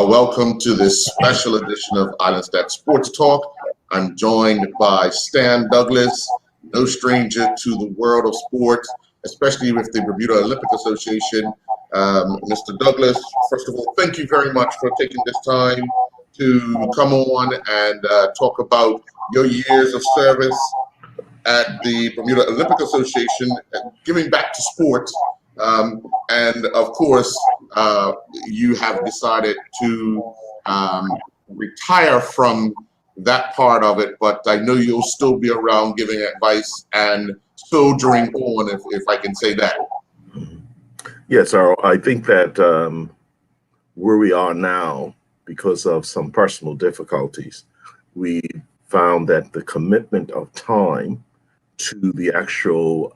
Welcome to this special edition of Island Stat Sports Talk. I'm joined by Stan Douglas, no stranger to the world of sports, especially with the Bermuda Olympic Association. Mr. Douglas, first of all, thank you very much for taking this time to come on and talk about your years of service at the Bermuda Olympic Association, giving back to sports. And of course, you have decided to retire from that part of it, but I know you'll still be around giving advice and soldiering on, if I can say that. Yes, Earl, I think that where we are now, because of some personal difficulties, we found that the commitment of time to the actual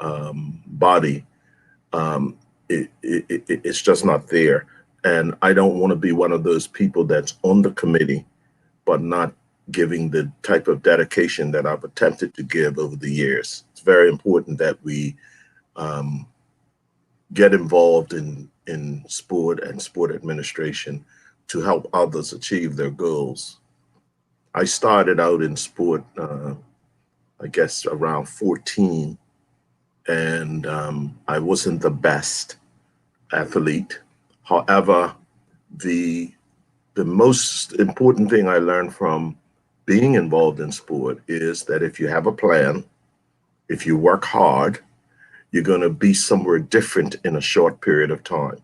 body, it's just not there. And I don't want to be one of those people that's on the committee, but not giving the type of dedication that I've attempted to give over the years. It's very important that we get involved in sport and sport administration to help others achieve their goals. I started out in sport, I guess around 14, and I wasn't the best athlete. However, the most important thing I learned from being involved in sport is that if you have a plan, if you work hard, you're going to be somewhere different in a short period of time.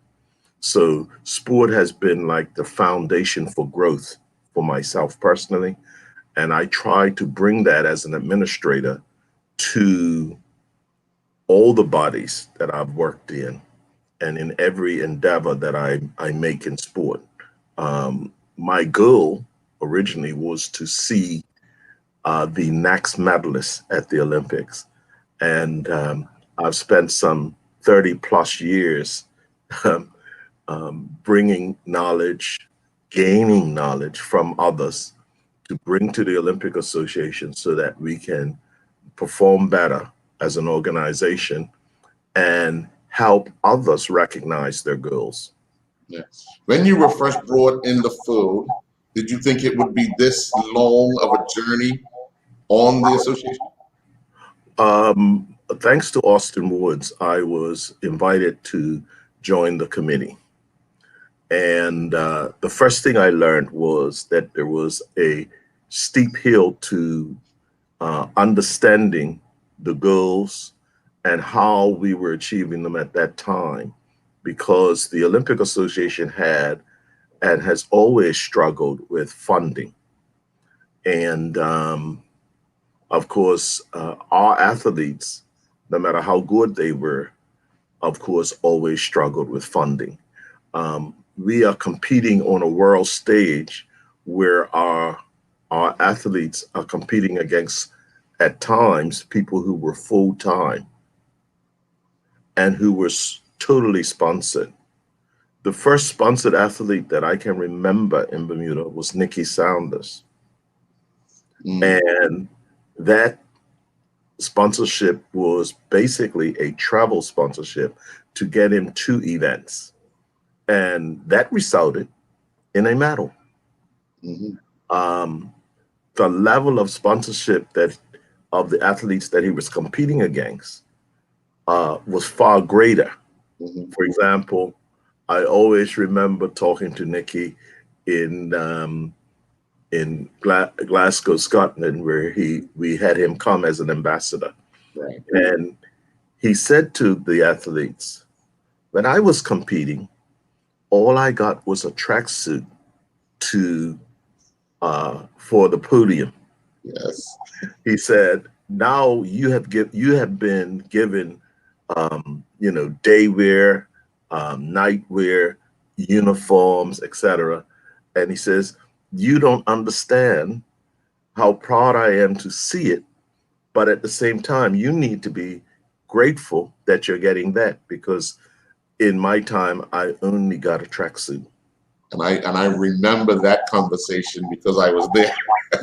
So sport has been like the foundation for growth for myself personally. And I try to bring that as an administrator to all the bodies that I've worked in and in every endeavor that I make in sport. My goal originally was to see the next medalists at the Olympics. And I've spent some 30 plus years bringing knowledge, gaining knowledge from others to bring to the Olympic Association so that we can perform better as an organization and help others recognize their goals. Yeah. When you were first brought in the fold, did you think it would be this long of a journey on the association? Thanks to Austin Woods, I was invited to join the committee. And the first thing I learned was that there was a steep hill to understanding the goals and how we were achieving them at that time, because the Olympic Association had and has always struggled with funding. And of course, our athletes, no matter how good they were, of course, always struggled with funding. We are competing on a world stage where our athletes are competing against, at times, people who were full-time and who were totally sponsored. The first sponsored athlete that I can remember in Bermuda was Nikki Saunders. And that sponsorship was basically a travel sponsorship to get him to events. And that resulted in a medal. The level of sponsorship that of the athletes that he was competing against was far greater. For example, I always remember talking to Nikki in Glasgow, Scotland, where we had him come as an ambassador. Right. And he said to the athletes, when I was competing, all I got was a tracksuit for the podium. Yes. He said, now you have been given day wear, night wear, uniforms, etc. And he says, you don't understand how proud I am to see it, but at the same time, you need to be grateful that you're getting that, because in my time, I only got a tracksuit. And I remember that conversation because I was there.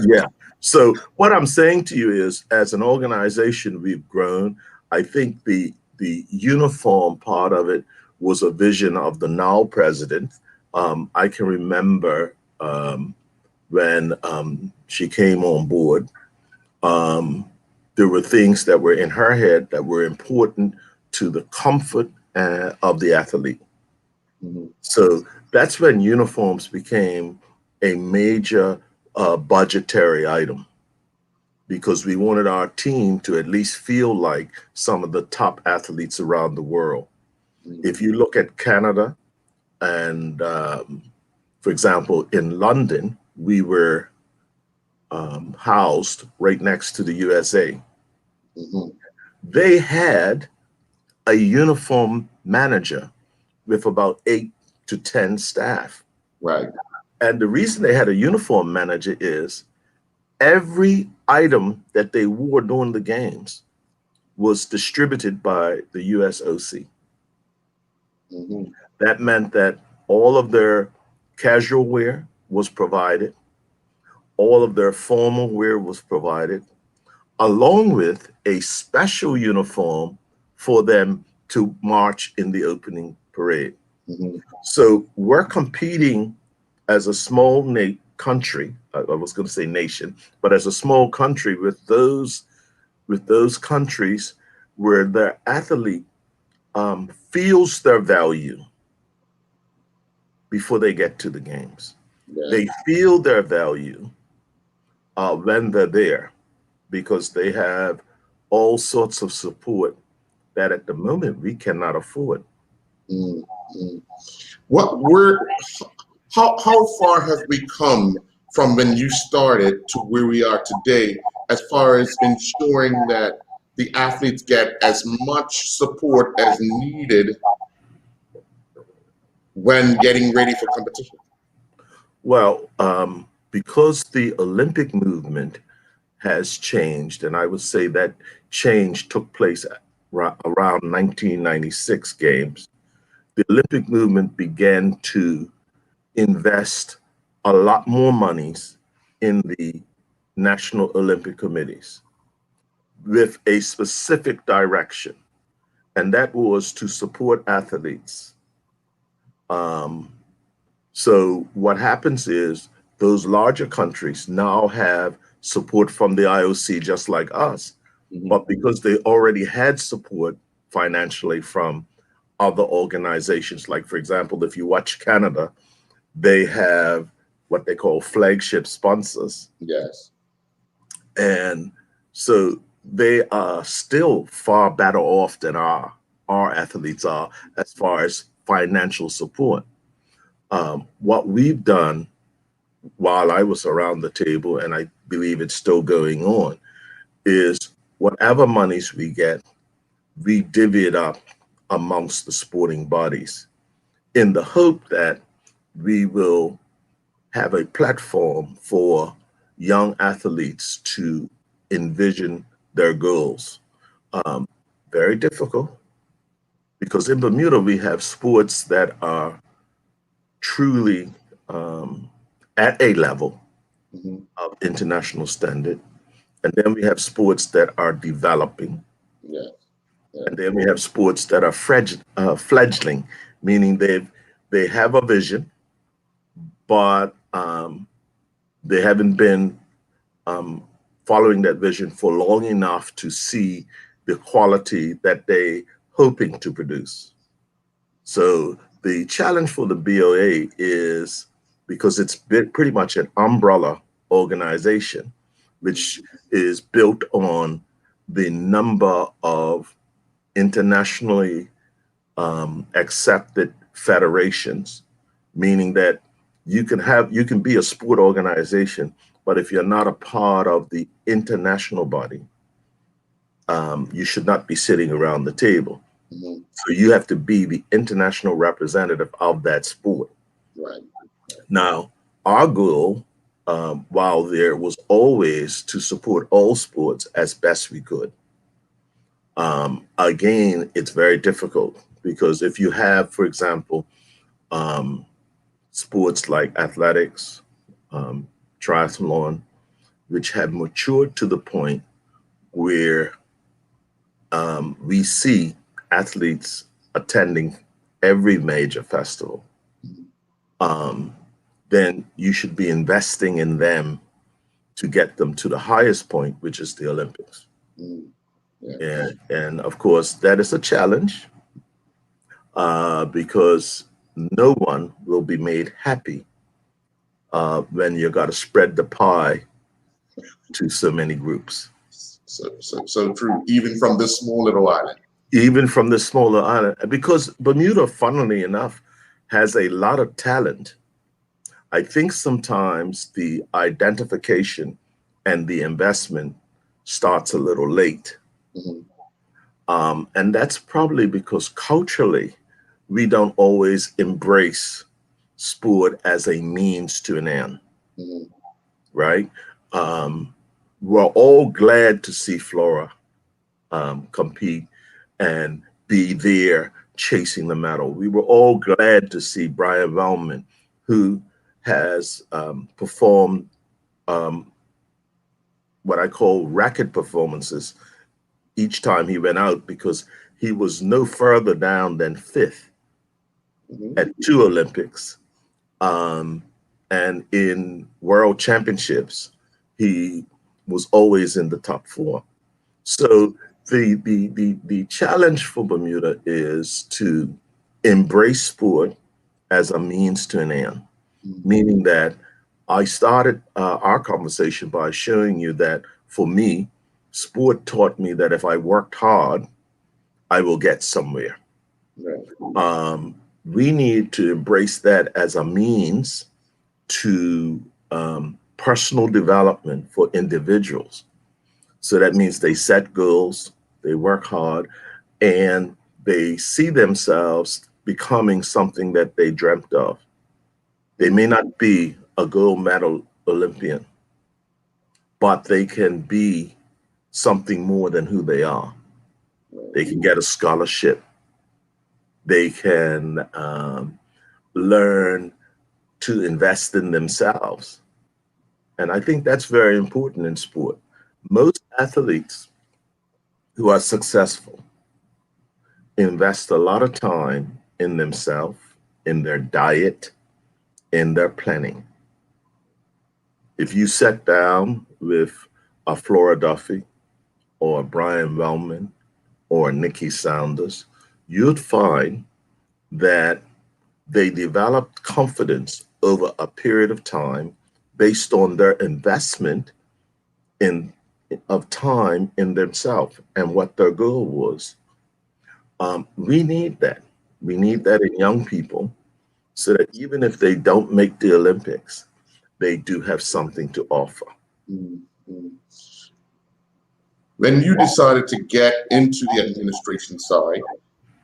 Yeah. So what I'm saying to you is, as an organization, we've grown. I think the uniform part of it was a vision of the now president. I can remember when she came on board, there were things that were in her head that were important to the comfort of the athlete. Mhm. So that's when uniforms became a major budgetary item, because we wanted our team to at least feel like some of the top athletes around the world. If you look at Canada and, for example, in London, we were housed right next to the USA. Mhm. They had a uniform manager with about 8 to 10 staff. Right. And the reason they had a uniform manager is every item that they wore during the games was distributed by the USOC. Mhm. That meant that all of their casual wear was provided, all of their formal wear was provided, along with a special uniform for them to march in the opening parade. Mhm. So we're competing as a small country. I was going to say nation, but as a small country with those countries where their athlete feels their value before they get to the games. Yeah. They feel their value when they're there, because they have all sorts of support that at the moment we cannot afford. Mm. Mm. What were how far have we come from when you started to where we are today, as far as ensuring that the athletes get as much support as needed when getting ready for competition? Well, because the Olympic movement has changed, and I would say that change took place around 1996 games. The Olympic movement began to invest a lot more monies in the national Olympic committees with a specific direction, and that was to support athletes. Um, so what happens is those larger countries now have support from the IOC just like us, Mhm. but because they already had support financially from other organizations, like for example, if you watch Canada, they have what they call flagship sponsors. Yes. And so they are still far better off than our athletes are as far as financial support. What we've done while I was around the table, and I believe it's still going on, is whatever monies we get, we divvy it up amongst the sporting bodies in the hope that we will have a platform for young athletes to envision their goals. Um, Very difficult, because in Bermuda we have sports that are truly at a level Mhm. of international standard, and then we have sports that are developing, Yes. Yeah. and then we have sports that are fledgling, meaning they have a vision, but they haven't been um, following that vision for long enough to see the quality that they hoping to produce. So the challenge for the BOA is, because it's pretty much an umbrella organization, which is built on the number of internationally accepted federations, meaning that you can be a sport organization, but if you're not a part of the international body, you should not be sitting around the table. Mhm. So you have to be the international representative of that sport. Right. Now, our goal, while there was always to support all sports as best we could, again, it's very difficult, because if you have, for example, um, sports like athletics, um, triathlon, which have matured to the point where we see athletes attending every major festival. Mhm. Um, then you should be investing in them to get them to the highest point, which is the Olympics. Mm. Yeah. And of course, that is a challenge because no one will be made happy when you got to spread the pie to so many groups. So true, even from this small little island. Even from the smaller island, because Bermuda, funnily enough, has a lot of talent. I think sometimes the identification and the investment starts a little late. Mm-hmm. And that's probably because culturally, we don't always embrace sport as a means to an end, Mm-hmm. right? We're all glad to see Flora compete and be there chasing the medal. We were all glad to see Brian Velman, who has performed um, what I call racket performances each time he went out because he was no further down than fifth Mm-hmm. at two Olympics. Um, and in world championships, he was always in the top four. So the challenge for Bermuda is to embrace sport as a means to an end, Mm-hmm. meaning that I started our conversation by showing you that for me, sport taught me that if I worked hard, I will get somewhere. Right. We need to embrace that as a means to personal development for individuals. So that means they set goals, they work hard, and they see themselves becoming something that they dreamt of. They may not be a gold medal Olympian, but they can be something more than who they are. They can get a scholarship. They can learn to invest in themselves. And I think that's very important in sport. Most athletes who are successful invest a lot of time in themselves, in their diet, in their planning. If you sat down with a Flora Duffy or a Brian Wellman or a Nikki Saunders, you'd find that they developed confidence over a period of time based on their investment in of time in themselves and what their goal was. We need that. We need that in young people so that even if they don't make the Olympics, they do have something to offer. Mm-hmm. When you decided to get into the administration side,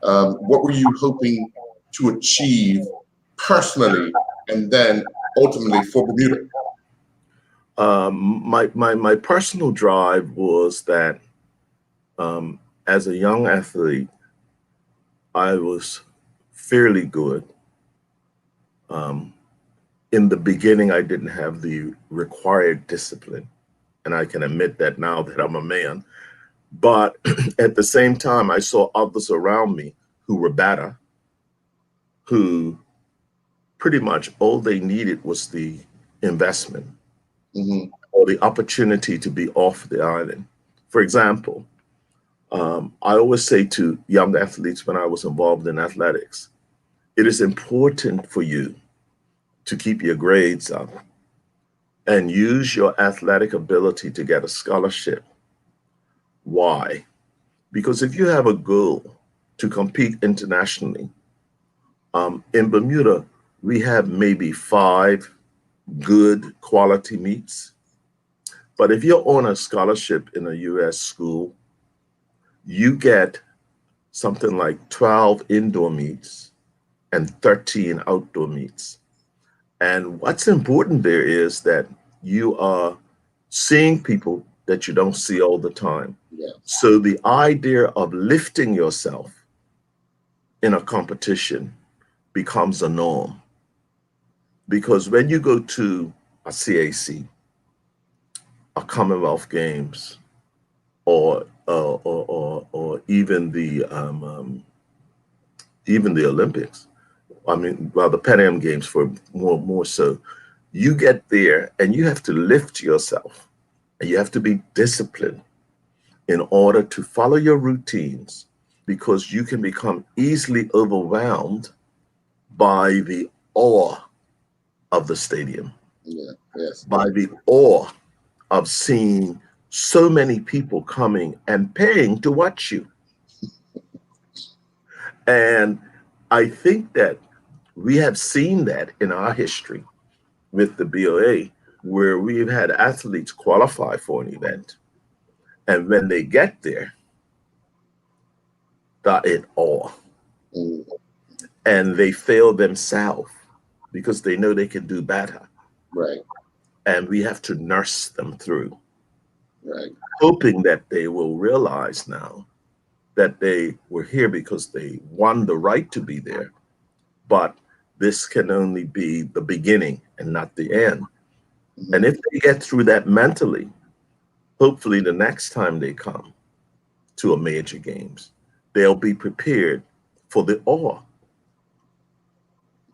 what were you hoping to achieve personally and then ultimately for Bermuda? My personal drive was that as a young athlete, I was fairly good. Um, in the beginning, I didn't have the required discipline, and I can admit that now that I'm a man. But at the same time, I saw others around me who were better, who pretty much all they needed was the investment Mm-hmm. or the opportunity to be off the island. For example, I always say to young athletes when I was involved in athletics, it is important for you to keep your grades up and use your athletic ability to get a scholarship. Why? Because if you have a goal to compete internationally, in Bermuda, we have maybe 5 good quality meets. But if you're on a scholarship in a US school, you get something like 12 indoor meets and 13 outdoor meets. And what's important there is that you are seeing people that you don't see all the time. Yeah. So the idea of lifting yourself in a competition becomes a norm. Because when you go to a CAC, a Commonwealth Games, or even the Olympics, I mean, well, the Pan Am Games for more so. You get there and you have to lift yourself and you have to be disciplined in order to follow your routines, because you can become easily overwhelmed by the awe of the stadium, by the awe of seeing so many people coming and paying to watch you. And I think that we have seen that in our history with the BOA, where we've had athletes qualify for an event. And when they get there, they're in awe. And they fail themselves because they know they can do better. Right. And we have to nurse them through. Right. Hoping that they will realize now that they were here because they won the right to be there. But this can only be the beginning and not the end. Mm-hmm. And if they get through that mentally, hopefully the next time they come to a major games, they'll be prepared for the awe.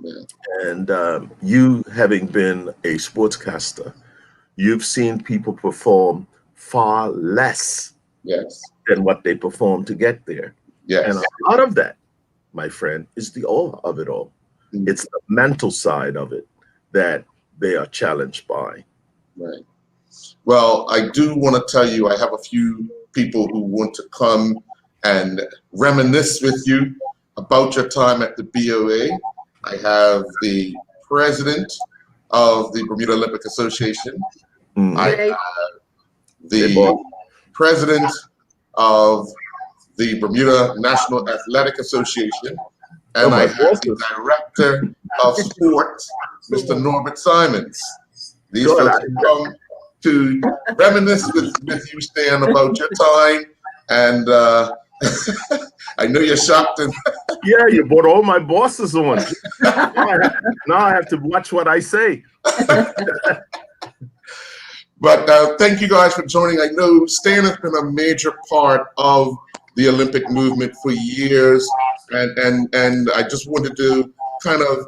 Yeah. And you, having been a sportscaster, you've seen people perform far less than what they perform to get there. Yes. And a lot of that, my friend, is the awe of it all. Mm-hmm. It's the mental side of it that they are challenged by. Right. Well, I do want to tell you, I have a few people who want to come and reminisce with you about your time at the BOA. I have the president of the Bermuda Olympic Association. Mm-hmm. I have the president of the Bermuda National Athletic Association, and I have the director of sports, Mr. Norbert Simons. These folks have come to reminisce with you, Stan, about your time, and I know you're shocked. Yeah, you brought all my bosses on. Now I have to watch what I say. But thank you guys for joining. I know Stan has been a major part of the Olympic movement for years, and I just wanted to kind of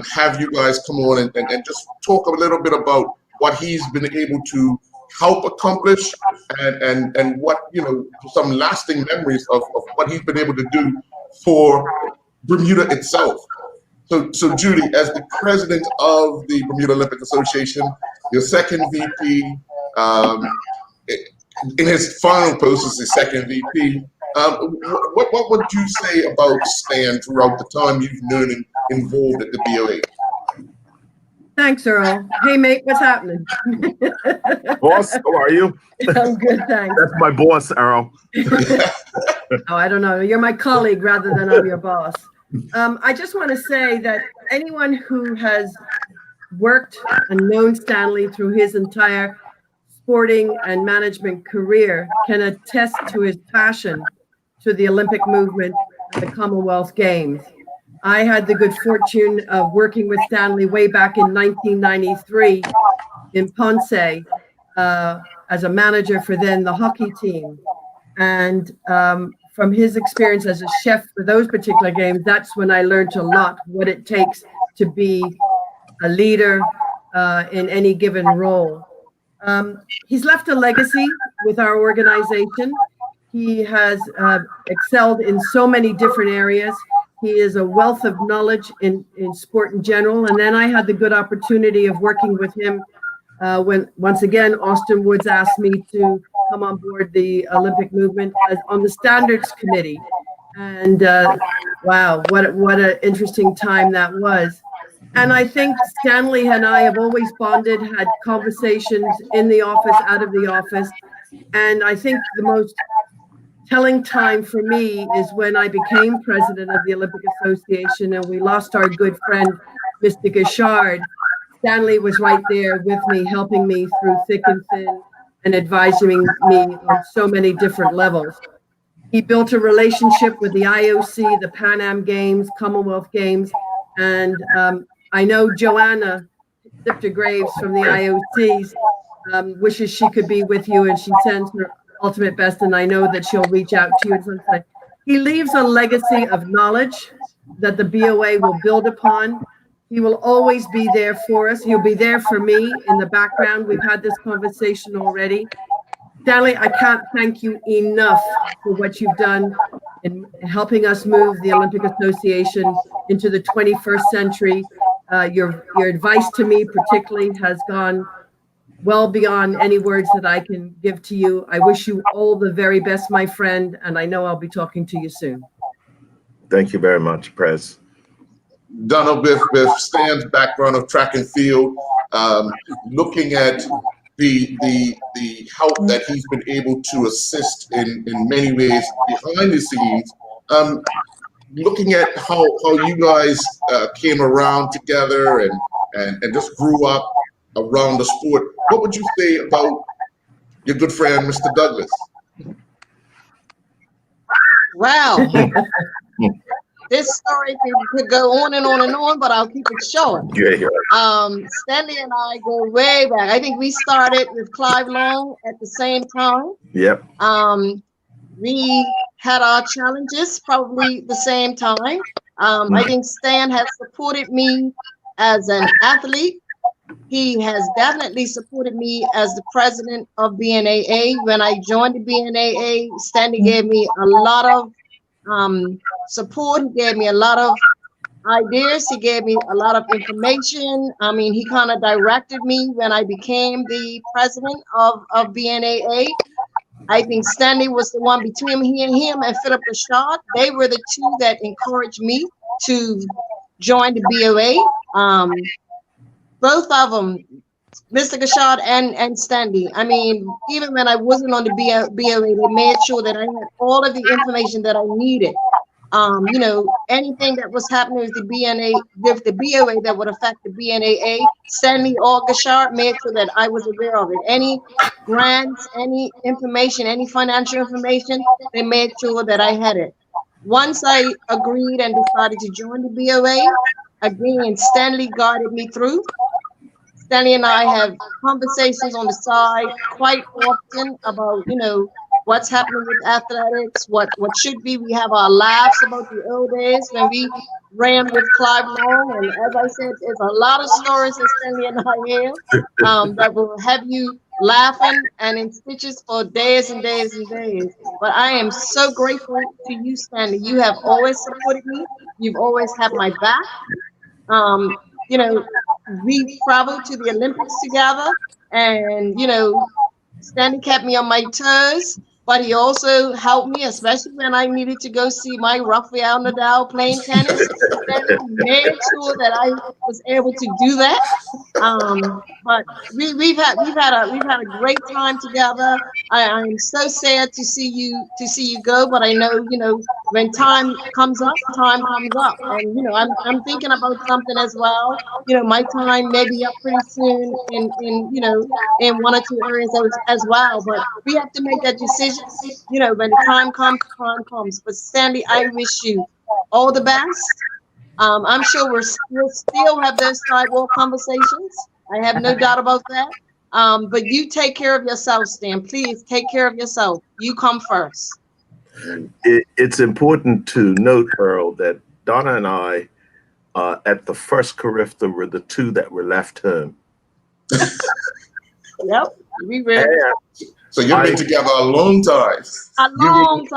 have you guys come on and just talk a little bit about what he's been able to help accomplish and what, you know, some lasting memories of what he's been able to do for Bermuda itself. So Judy, as the president of the Bermuda Olympic Association, your second VP, in his final post as the second VP, what would you say about Stan throughout the time you've known him involved at the BOA? Thanks, Earl. Hey, mate, what's happening? Boss, how are you? I'm good, thanks. That's my boss, Earl. Oh, I don't know. You're my colleague rather than I'm your boss. I just want to say that anyone who has worked and known Stanley through his entire sporting and management career can attest to his passion to the Olympic movement and the Commonwealth Games. I had the good fortune of working with Stanley way back in 1993 in Ponce as a manager for then the hockey team. And from his experience as a chef for those particular games, that's when I learned a lot what it takes to be a leader in any given role. He's left a legacy with our organization. He has excelled in so many different areas. He is a wealth of knowledge in sport in general. And then I had the good opportunity of working with him when, once again, Austin Woods asked me to come on board the Olympic movement as on the standards committee. And wow, what an interesting time that was. And I think Stanley and I have always bonded, had conversations in the office, out of the office. And I think the most telling time for me is when I became president of the Olympic Association and we lost our good friend, Mr. Gishard. Stanley was right there with me, helping me through thick and thin and advising me on so many different levels. He built a relationship with the IOC, the Pan Am Games, Commonwealth Games, and I know Joanna Sifter-Graves from the IOCs wishes she could be with you, and she sends her ultimate best, and I know that she'll reach out to you at some time. He leaves a legacy of knowledge, that the BOA will build upon. He will always be there for us. He'll be there for me in the background. We've had this conversation already. Stanley, I can't thank you enough for what you've done in helping us move the Olympic Association into the 21st century. Your advice to me particularly has gone well beyond any words that I can give to you. I wish you all the very best, my friend, and I know I'll be talking to you soon. Thank you very much, Prez. Donald, with Stan's background of track and field, looking at the help that he's been able to assist in many ways behind the scenes, looking at how you guys came around together and just grew up around the sport, what would you say about your good friend, Mr. Douglas? Wow. This story could go on and on and on, but I'll keep it short. Yeah. Stanley and I go way back. I think we started with Clive Long at the same time. Yep. We had our challenges probably the same time. I think Stan has supported me as an athlete. He has definitely supported me as the president of BNAA. When I joined the BNAA, Stanley gave me a lot of support. He gave me a lot of ideas. He gave me a lot of information. I mean, he kind of directed me when I became the president of BNAA. I think Stanley was the one between him and Philip Rashad. They were the two that encouraged me to join the BOA. Both of them, Mr. Gashad and Stanley. I mean, even when I wasn't on the BOA, they made sure that I had all of the information that I needed. You know, anything that was happening with the BOA that would affect the BNAA, Stanley or Gashard made sure that I was aware of it. Any grants, any information, any financial information, they made sure that I had it. Once I agreed and decided to join the BOA, again, Stanley guided me through. Stanley and I have conversations on the side quite often about, you know, what's happening with athletics, what should be. We have our laughs about the old days when we ran with Clive Long. And as I said, there's a lot of stories that Stanley and I have that will have you laughing and in stitches for days and days and days. But I am so grateful to you, Stanley. You have always supported me. You've always had my back. You know, we traveled to the Olympics together, and, you know, Stanley kept me on my toes, but he also helped me, especially when I needed to go see my Rafael Nadal playing tennis. Stanley made sure that I was able to do that. But we've had a great time together. I'm so sad to see you go, but I know, you know, when time comes up, and, you know, I'm thinking about something as well. You know, my time may be up pretty soon in you know, in one or two areas as well, but we have to make that decision. You know, when the time comes, time comes. But Stanley, I wish you all the best. I'm sure we'll still have those sidewalk conversations. I have no doubt about that. But you take care of yourself, Stan. Please take care of yourself. You come first. It's important to note, Earl, that Donna and I, at the first Carifta, were the two that were left home. Yep, we were. So you've been together a long time. A long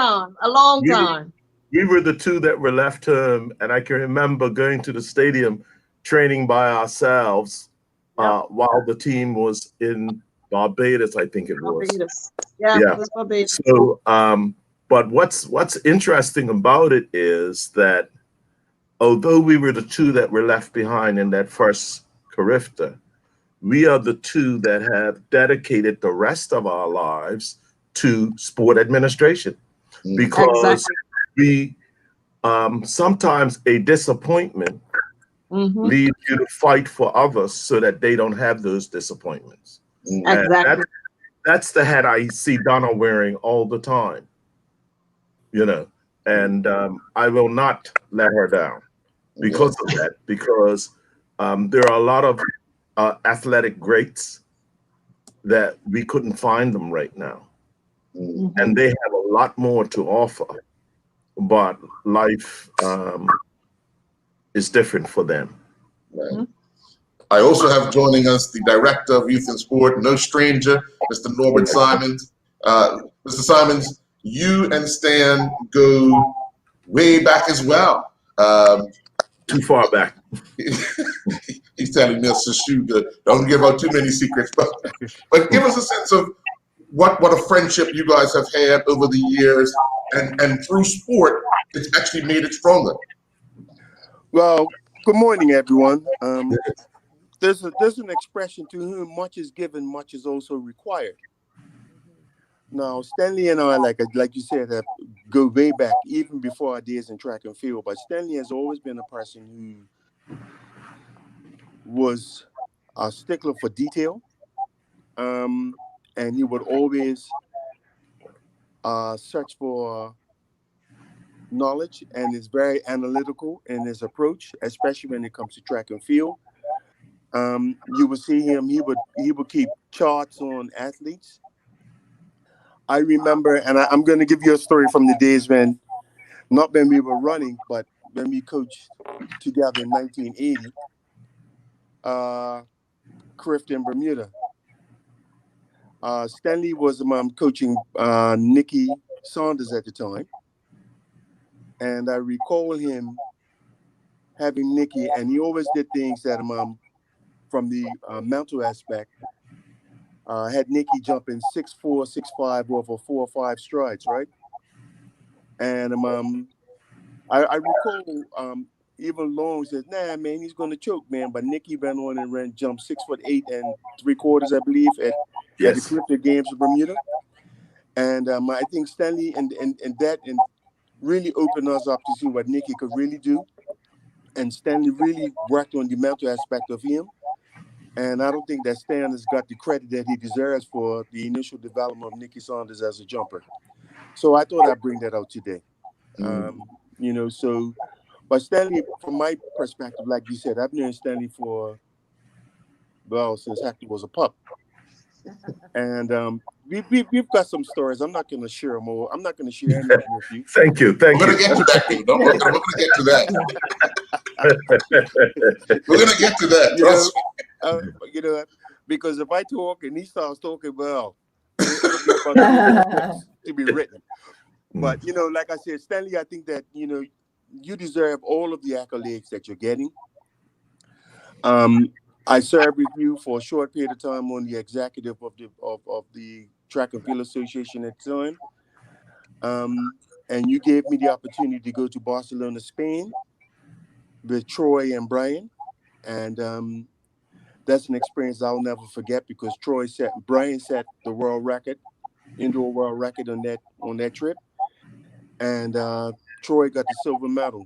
time. We were the two that were left home, and I can remember going to the stadium, training by ourselves, while the team was in Barbados, I think it was. Barbados. Yeah. It was Barbados. So, but what's interesting about it is that although we were the two that were left behind in that first Carifta, we are the two that have dedicated the rest of our lives to sport administration, because we sometimes a disappointment leads you to fight for others so that they don't have those disappointments. Exactly. That's the hat I see Donna wearing all the time, you know, and I will not let her down because of that, because there are a lot of athletic greats that we couldn't find them right now. And they have a lot more to offer, but life is different for them. Right. I also have joining us the Director of Youth and Sport, no stranger, Mr. Norbert Simons. Mr. Simons, you and Stan go way back as well. Too far back. He's telling me to shoot. Don't give out too many secrets, but give us a sense of what a friendship you guys have had over the years, and through sport, it's actually made it stronger. Well, good morning, everyone. There's an expression, to whom much is given, much is also required. Now, Stanley and I, like you said, go way back, even before our days in track and field. But Stanley has always been a person who was a stickler for detail, and he would always search for knowledge, and is very analytical in his approach, especially when it comes to track and field. You would see him; he would keep charts on athletes. I remember, and I'm going to give you a story from the days when, not when we were running, but when we coached together in 1980, Clifton, Bermuda. Stanley was coaching Nikki Saunders at the time, and I recall him having Nikki, and he always did things that from the mental aspect. Had Nikki jumping 6'4", 6'5" over 4 or 5 strides, right? And I recall even Long said, "Nah, man, he's going to choke, man." But Nikki went on and jumped 6'8" and 3/4, I believe, at the Clifton Games of Bermuda. And I think Stanley and that really opened us up to see what Nikki could really do. And Stanley really worked on the mental aspect of him. And I don't think that Stan has got the credit that he deserves for the initial development of Nikki Saunders as a jumper. So I thought I'd bring that out today. But Stanley, from my perspective, like you said, I've known Stanley since Hector was a pup. And we've got some stories. I'm not going to share them all. I'm not going to share any of them with you. Thank you. We're going to get to that, dude. We're going to get to that. We're going to get to that. Because if I talk and he starts talking, well, to be written. But, like I said, Stanley, I think that, you deserve all of the accolades that you're getting. I served with you for a short period of time on the executive of the Track and Field Association at the time. And you gave me the opportunity to go to Barcelona, Spain with Troy and Brian. And that's an experience I'll never forget, because Brian set the world record, indoor world record on that trip. And Troy got the silver medal.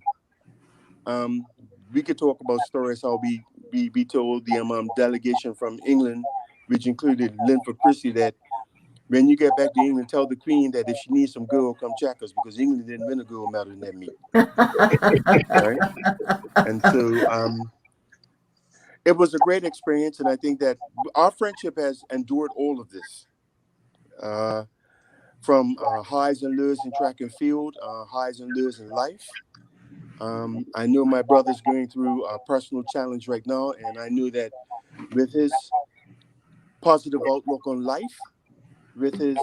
We could talk about stories how we told the delegation from England, which included Linford Christie, that when you get back to England, tell the Queen that if she needs some gold, come check us, because England didn't win a gold medal in that meet. Right? And so it was a great experience, and I think that our friendship has endured all of this. From highs and lows in track and field, highs and lows in life. I know my brother's going through a personal challenge right now, and I knew that with his positive outlook on life, with his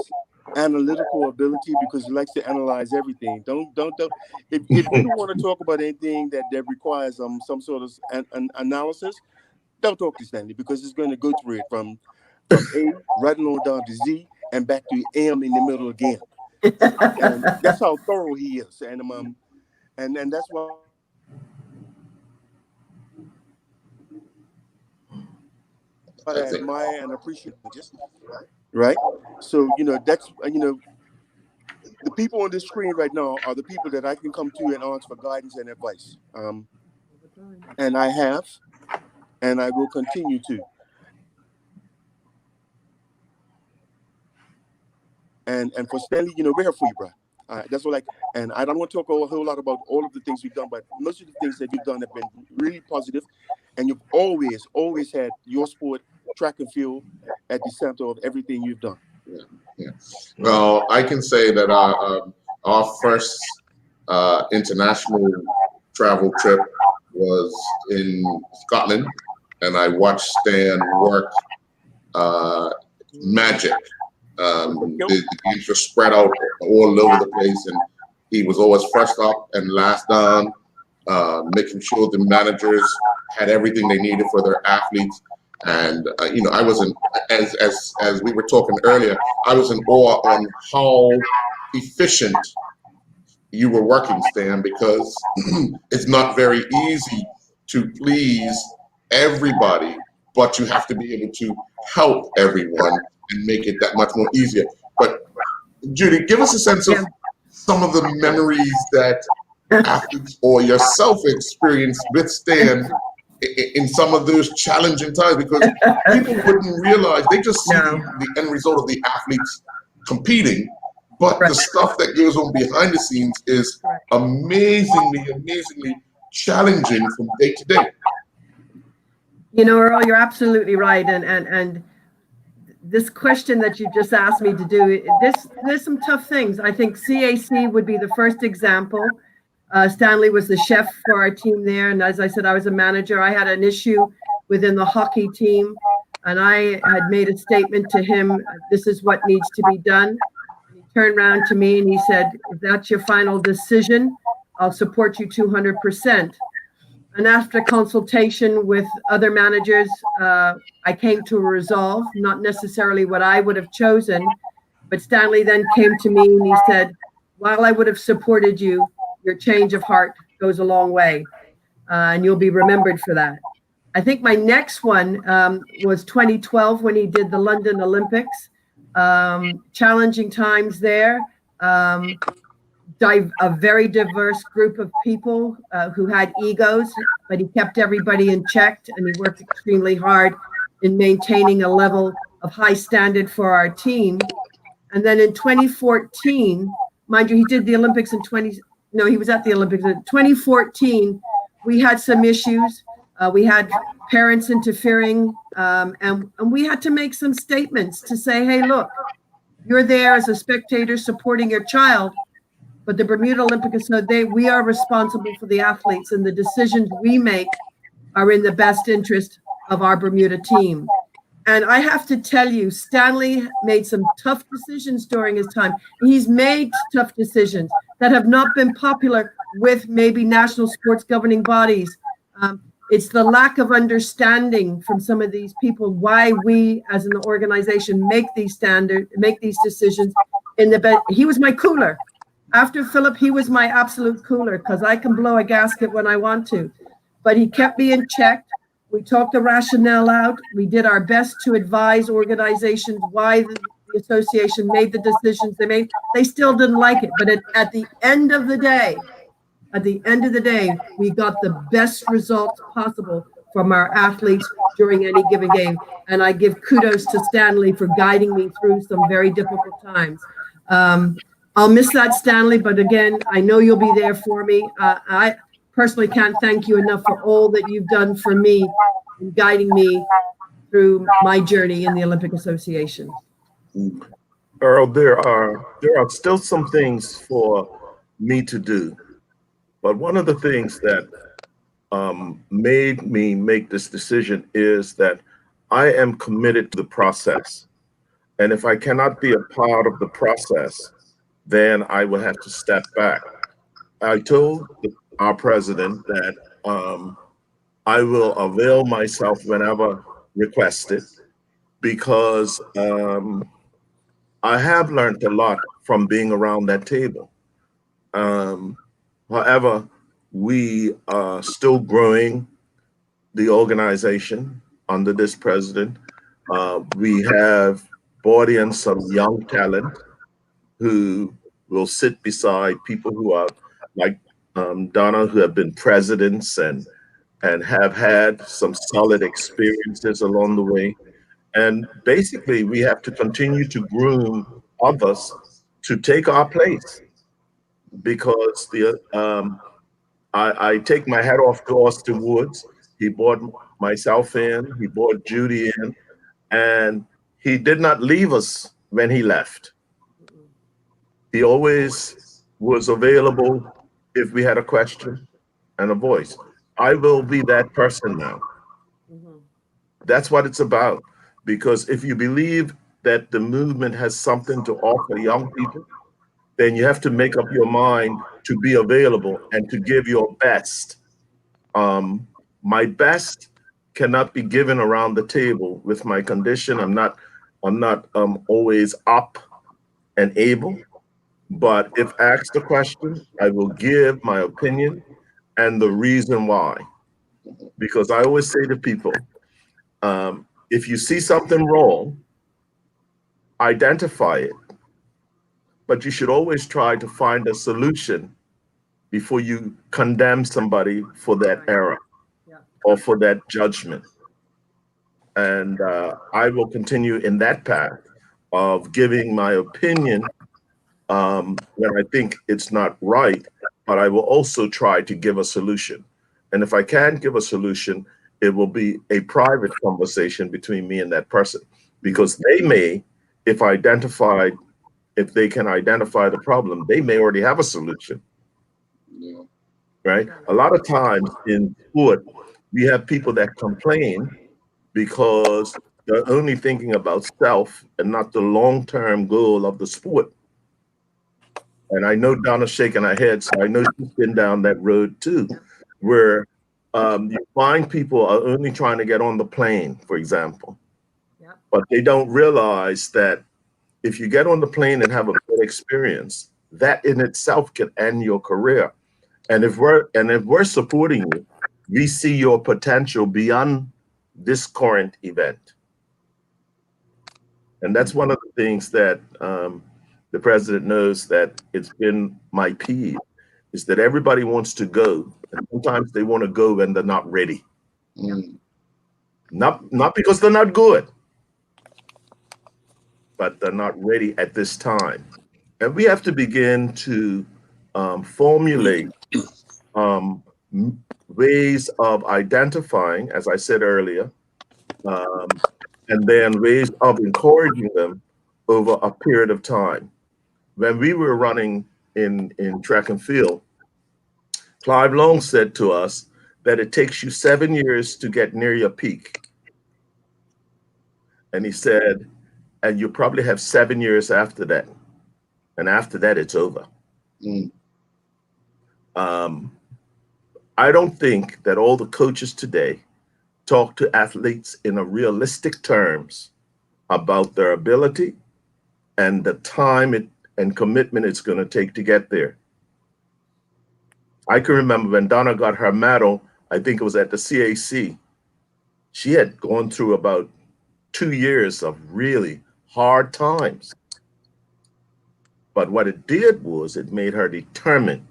analytical ability, because he likes to analyze everything. Don't. If you don't want to talk about anything that requires some sort of analysis, don't talk to Stanley, because it's going to go through it from A right along down to Z and back to M in the middle again. And that's how thorough he is, and that's why I admire and appreciate him. Right? So that's the people on this screen right now are the people that I can come to and ask for guidance and advice. And I have, and I will continue to. And for Stanley, we're here for you, bro. That's what and I don't want to talk a whole lot about all of the things we've done, but most of the things that you've done have been really positive, and you've always had your sport, track and field, at the center of everything you've done. Yeah. Well, I can say that our first international travel trip was in Scotland, and I watched Stan work magic. The games were spread out all over the place, and he was always first up and last down, making sure the managers had everything they needed for their athletes. And you know, I wasn't, as we were talking earlier, I was in awe on how efficient you were working, Stan, because it's not very easy to please everybody, but you have to be able to help everyone and make it that much more easier. But Judy, give us a sense of some of the memories that athletes or yourself experienced with Stan in some of those challenging times, because people wouldn't realize, they just see the end result of the athletes competing, but the stuff that goes on behind the scenes is amazingly challenging from day to day. You know, Earl, you're absolutely right. And this question that you just asked me to do, there's some tough things. I think CAC would be the first example. Stanley was the chef for our team there. And as I said, I was a manager. I had an issue within the hockey team, and I had made a statement to him, this is what needs to be done. He turned around to me and he said, if that's your final decision, I'll support you 200%. And after consultation with other managers, I came to a resolve, not necessarily what I would have chosen, but Stanley then came to me and he said, while I would have supported you, your change of heart goes a long way, and you'll be remembered for that. I think my next one was 2012 when he did the London Olympics. Challenging times there. A very diverse group of people who had egos, but he kept everybody in check, and he worked extremely hard in maintaining a level of high standard for our team. And then in 2014, mind you, he did the Olympics in he was at the Olympics in 2014. We had some issues. We had parents interfering, and we had to make some statements to say, hey, look, you're there as a spectator supporting your child, but the Bermuda Olympic Association, we are responsible for the athletes, and the decisions we make are in the best interest of our Bermuda team. And I have to tell you, Stanley made some tough decisions during his time. He's made tough decisions that have not been popular with maybe national sports governing bodies. It's the lack of understanding from some of these people why we as an organization make these decisions in the best. He was my cooler. After Philip, he was my absolute cooler, because I can blow a gasket when I want to. But he kept me in check. We talked the rationale out. We did our best to advise organizations why the association made the decisions they made. They still didn't like it. But at the end of the day, we got the best results possible from our athletes during any given game. And I give kudos to Stanley for guiding me through some very difficult times. I'll miss that, Stanley, but again, I know you'll be there for me. I personally can't thank you enough for all that you've done for me in guiding me through my journey in the Olympic Association. Earl, there are still some things for me to do, but one of the things that made me make this decision is that I am committed to the process, and if I cannot be a part of the process, then I will have to step back. I told our president that I will avail myself whenever requested, because I have learned a lot from being around that table. However, we are still growing the organization under this president. We have brought in some young talent who will sit beside people who are like Donna, who have been presidents and have had some solid experiences along the way. And basically, we have to continue to groom others to take our place, because I take my hat off to Austin Woods. He brought myself in, he brought Judy in, and he did not leave us when he left. He always was available if we had a question and a voice. I will be that person now. Mhm. That's what it's about. Because if you believe that the movement has something to offer young people, then you have to make up your mind to be available and to give your best. My best cannot be given around the table with my condition. I'm not always up and able. But if asked a question, I will give my opinion and the reason why. Because I always say to people, if you see something wrong, identify it. But you should always try to find a solution before you condemn somebody for that Right. error Yeah. or for that judgment. And I will continue in that path of giving my opinion when I think it's not right, but I will also try to give a solution. And if I can't give a solution, it will be a private conversation between me and that person, because they may, if they can identify the problem, they may already have a solution, Yeah. right? A lot of times in sport, we have people that complain because they're only thinking about self and not the long-term goal of the sport. And I know Donna's shaking her head, so I know she's been down that road too, where you find people are only trying to get on the plane, for example, Yeah. but they don't realize that if you get on the plane and have a good experience, that in itself can end your career. And if we're supporting you, we see your potential beyond this current event. And that's one of the things that the president knows, that it's been my peeve, is that everybody wants to go, and sometimes they want to go when they're not ready. Mm. Not because they're not good, but they're not ready at this time. And we have to begin to formulate um, ways of identifying, as I said earlier, and then ways of encouraging them over a period of time. When we were running in track and field, Clive Long said to us that it takes you 7 years to get near your peak. And he said, and you probably have 7 years after that. And after that, it's over. Mm. I don't think that all the coaches today talk to athletes in a realistic terms about their ability and the time and commitment it's going to take to get there. I can remember when Donna got her medal, I think it was at the CAC. She had gone through about 2 years of really hard times. But what it did was it made her determined.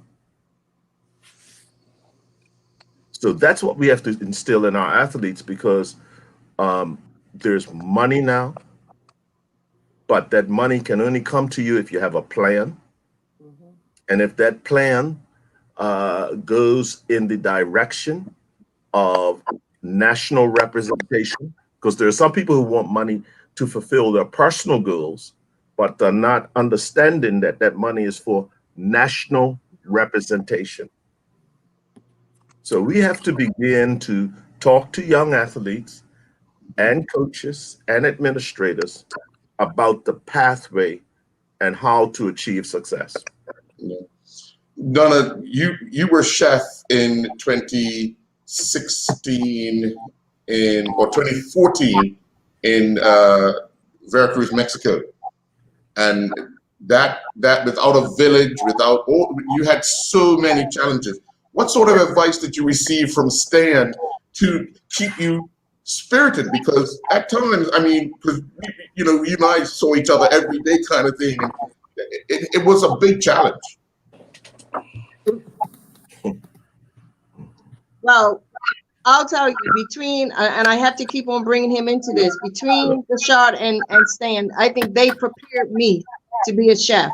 So that's what we have to instill in our athletes, because there's money now, but that money can only come to you if you have a plan. Mhm. And if that plan goes in the direction of national representation, because there are some people who want money to fulfill their personal goals, but they're not understanding that that money is for national representation. So we have to begin to talk to young athletes and coaches and administrators about the pathway and how to achieve success. Yeah. Donna, you were chef in 2016 or 2014 in Veracruz, Mexico, and that without a village, without all, you had so many challenges. What sort of advice did you receive from Stan to keep you spirited? Because at times, I mean, because you and I saw each other every day, kind of thing, and it was a big challenge. Well, I'll tell you, between, and I have to keep on bringing him into this, between Rashad and Stan, I think they prepared me to be a chef.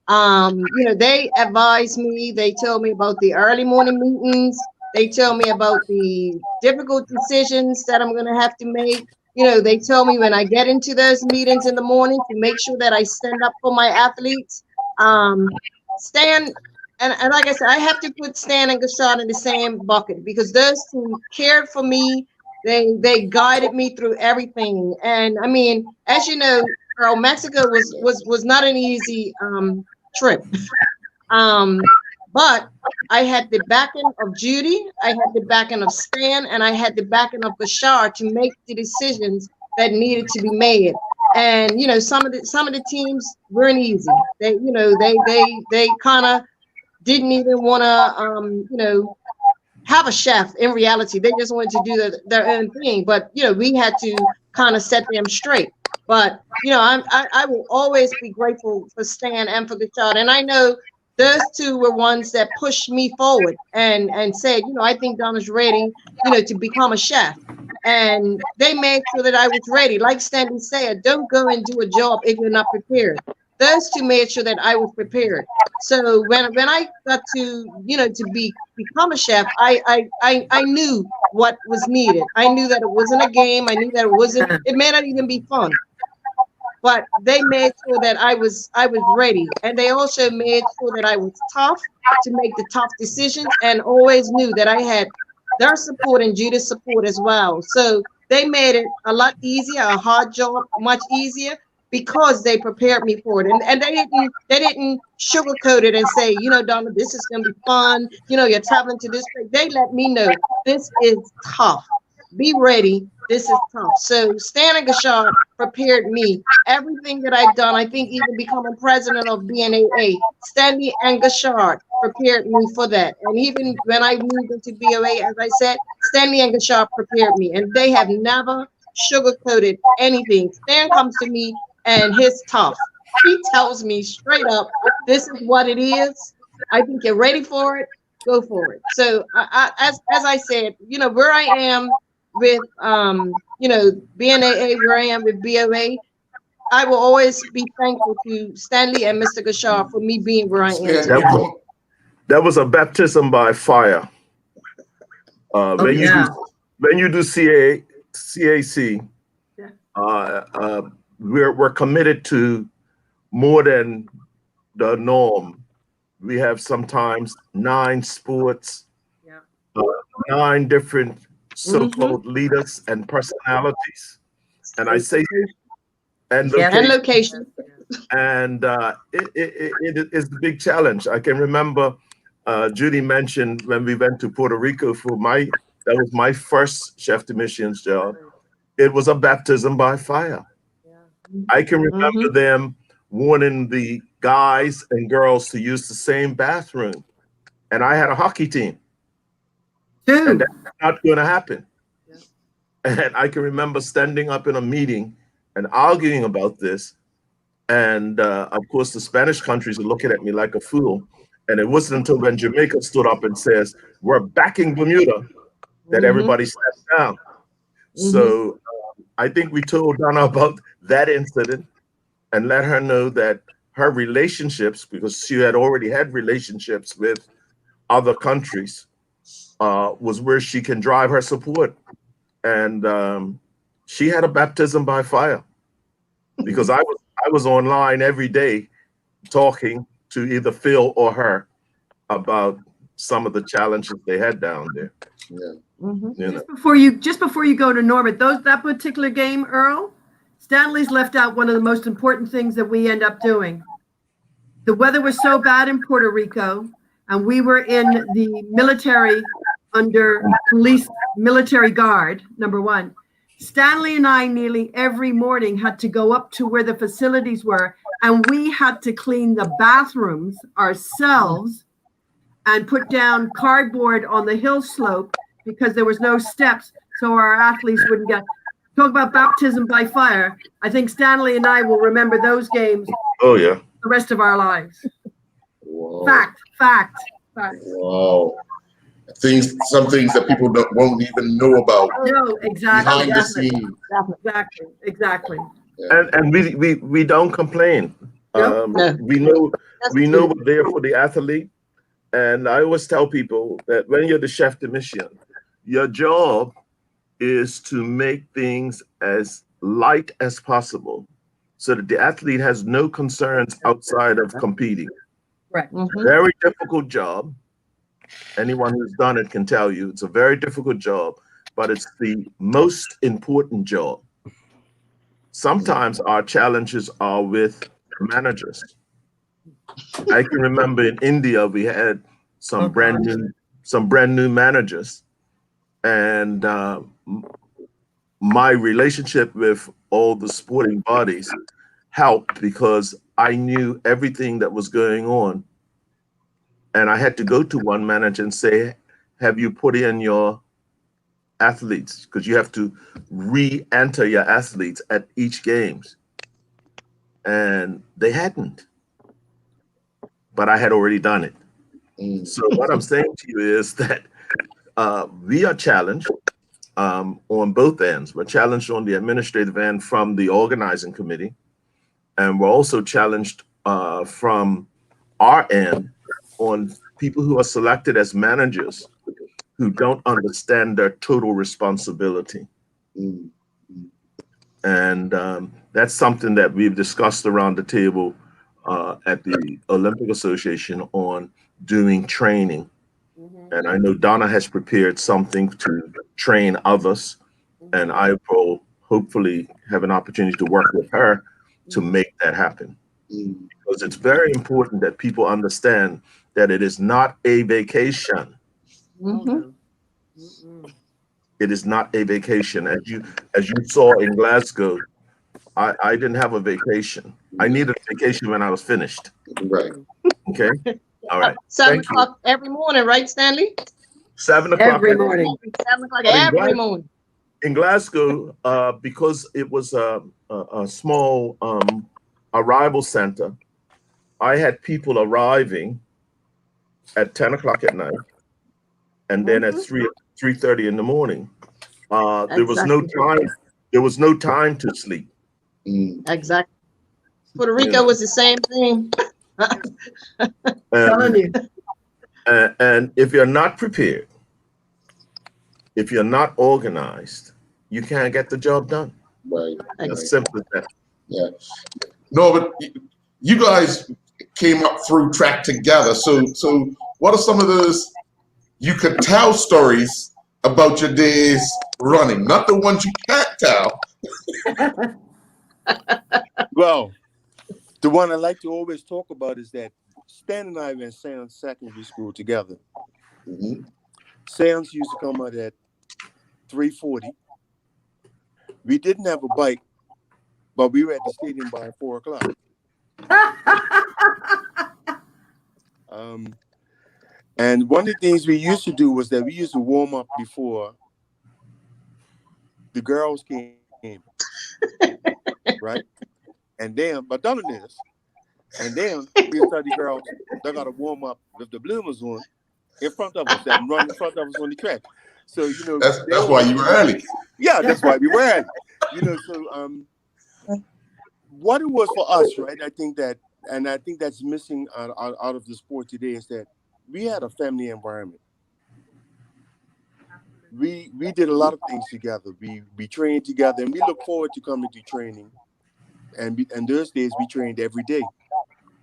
They advise me, they tell me about the early morning meetings, they tell me about the difficult decisions that I'm going to have to make. They tell me when I get into those meetings in the morning to make sure that I stand up for my athletes. Stan and like I said, I have to put Stan and Gashad in the same bucket because those two cared for me. They guided me through everything. And I mean, as you know, Earl, Mexico was not an easy trip. But I had the backing of Judy, I had the backing of Stan, and I had the backing of Bashar to make the decisions that needed to be made. And you know, some of the teams weren't easy. They kind of didn't even want to have a chef. In reality, they just wanted to do their own thing. But you know, we had to kind of set them straight. But you know, I will always be grateful for Stan and for Gashad. And I know those two were ones that pushed me forward and said, you know, I think Donna's ready, you know, to become a chef. And they made sure that I was ready. Like Stanley said, don't go and do a job if you're not prepared. Those two made sure that I was prepared. So when I got to, you know, to become a chef, I knew what was needed. I knew that it wasn't a game. I knew that it may not even be fun. But they made sure that I was ready. And they also made sure that I was tough to make the tough decisions, and always knew that I had their support and Judith's support as well. So they made it a lot easier, a hard job much easier, because they prepared me for it. And they didn't sugarcoat it and say, you know, Donna, this is gonna be fun. You know, you're traveling to this place. They let me know this is tough. Be ready. This is tough. So Stan and Gashad prepared me. Everything that I've done, I think even becoming president of BNAA, Stanley and Gashad prepared me for that. And even when I moved into BOA, as I said, Stanley and Gashad prepared me. And they have never sugarcoated anything. Stan comes to me and he's tough. He tells me straight up, this is what it is. I think you're ready for it. Go for it. So as I said, you know, where I am with you know, BNAA, where I am with BOA, I will always be thankful to Stanley and Mr. Gashar for me being where I am today. That was a baptism by fire. When you do CAC, we're committed to more than the norm. We have sometimes 9 sports, 9 different so-called leaders and personalities, and I say and location. And it is a big challenge. I can remember Judy mentioned when we went to Puerto Rico that was my first chef de missions job. It was a baptism by fire. I can remember them wanting the guys and girls to use the same bathroom, and I had a hockey team. And that's not going to happen. And I can remember standing up in a meeting and arguing about this. And of course, the Spanish countries are looking at me like a fool. And it wasn't until when Jamaica stood up and says, we're backing Bermuda, that everybody sat down. So I think we told Donna about that incident and let her know that her relationships, because she had already had relationships with other countries, was where she can drive her support. And she had a baptism by fire, because I was online every day talking to either Phil or her about some of the challenges they had down there. You know. Just before you go to Norbert, that particular game, Earl, Stanley's left out one of the most important things that we end up doing. The weather was so bad in Puerto Rico, and we were in the military under police military guard, number one. Stanley and I nearly every morning had to go up to where the facilities were, and we had to clean the bathrooms ourselves and put down cardboard on the hill slope because there was no steps, so our athletes wouldn't get. Talk about baptism by fire. I think Stanley and I will remember those games. Oh yeah. The rest of our lives. Whoa. Fact. Wow. Some things that people won't even know about. No, exactly. Behind the scenes. Exactly. Yeah. And we don't complain. We know we're there for the athlete. And I always tell people that when you're the chef de mission, your job is to make things as light as possible so that the athlete has no concerns outside of competing. Right. Very difficult job. Anyone who's done it can tell you it's a very difficult job, but it's the most important job. Sometimes our challenges are with managers. I can remember in India we had some brand new managers, and my relationship with all the sporting bodies helped because I knew everything that was going on. And I had to go to one manager and say, have you put in your athletes? Because you have to re-enter your athletes at each games. And they hadn't. But I had already done it. So what I'm saying to you is that we are challenged on both ends. We're challenged on the administrative end from the organizing committee. And we're also challenged from our end on people who are selected as managers who don't understand their total responsibility. And that's something that we've discussed around the table at the Olympic Association on doing training. And I know Donna has prepared something to train others, and I will hopefully have an opportunity to work with her to make that happen. Because it's very important that people understand that it is not a vacation. It is not a vacation. As you saw in Glasgow, I didn't have a vacation. I needed a vacation when I was finished. Right. Okay. All right. 7 o'clock every morning, right, Stanley? 7 o'clock every morning. 7 o'clock every morning. In Glasgow, because it was a small arrival center, I had people arriving at 10 o'clock at night, and then at 3:30 in the morning. There was no time. There was no time to sleep. Exactly. Puerto Rico was the same thing. Telling you. And if you're not prepared, if you're not organized, you can't get the job done. Right. As simple as that. Yeah. No, but you guys came up through track together. So what are some of those you could tell stories about your days running? Not the ones you can't tell. Well, the one I like to always talk about is that Stan and I were in Sam's secondary school together. Sam's used to come out at 3:40. We didn't have a bike, but we were at the stadium by 4 o'clock. And one of the things we used to do was that we used to warm up before the girls came, right? And then, but done this, and then we tell the girls they got to warm up with the bloomers on in front of us and run in front of us on the track. So that's why you were early. Yeah, that's why we were early. So what it was for us, right? I think that's missing out of the sport today is that we had a family environment. We did a lot of things together. We trained together, and we look forward to coming to training. And those days we trained every day,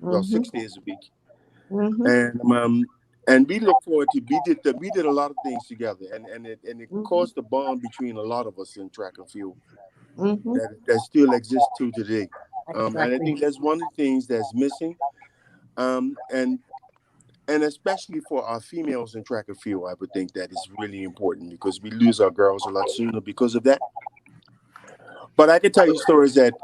well, 6 days a week. And we look forward to we did a lot of things together, and it caused a bond between a lot of us in track and field that still exists to today. And I think that's one of the things that's missing. And especially for our females in track and field, I would think that is really important because we lose our girls a lot sooner because of that. But I can tell you stories that